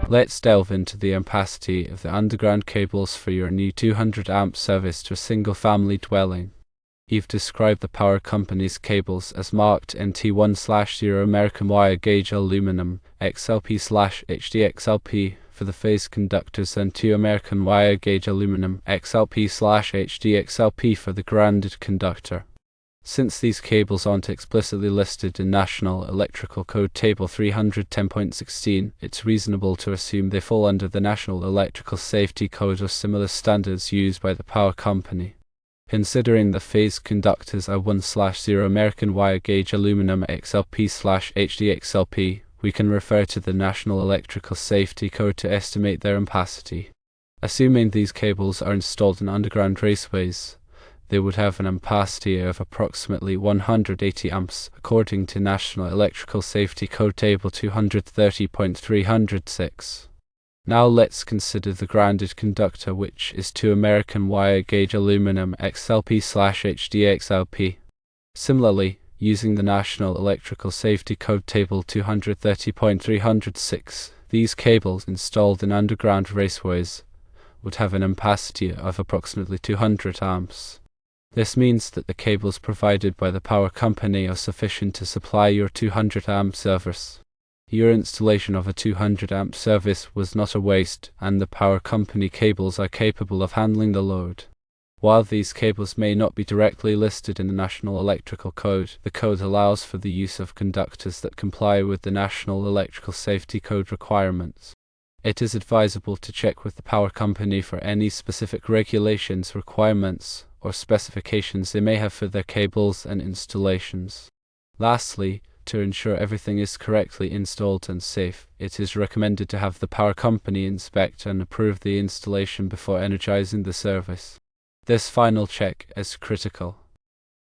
Let's delve into the ampacity of the underground cables for your new 200 amp service to a single family dwelling. You've described the power company's cables as marked NT1/0 American wire gauge aluminum XLP/HDXLP for the phase conductors and 2 American wire gauge aluminum XLP/HDXLP for the grounded conductor. Since these cables aren't explicitly listed in National Electrical Code Table 310.16, it's reasonable to assume they fall under the National Electrical Safety Code or similar standards used by the power company. Considering the phase conductors are 1/0 American wire gauge aluminum XLP/HDXLP, we can refer to the National Electrical Safety Code to estimate their ampacity. Assuming these cables are installed in underground raceways, they would have an ampacity of approximately 180 amps, according to National Electrical Safety Code Table 230.306. Now let's consider the grounded conductor, which is 2 American wire gauge aluminum XLP/HDXLP. Similarly, using the National Electrical Safety Code Table 230.306, these cables installed in underground raceways would have an ampacity of approximately 200 amps. This means that the cables provided by the power company are sufficient to supply your 200 amp service. Your installation of a 200 amp service was not a waste, and the power company cables are capable of handling the load. While these cables may not be directly listed in the National Electrical Code, the code allows for the use of conductors that comply with the National Electrical Safety Code requirements. It is advisable to check with the power company for any specific regulations, requirements, or specifications they may have for their cables and installations. Lastly, to ensure everything is correctly installed and safe, it is recommended to have the power company inspect and approve the installation before energizing the service. This final check is critical.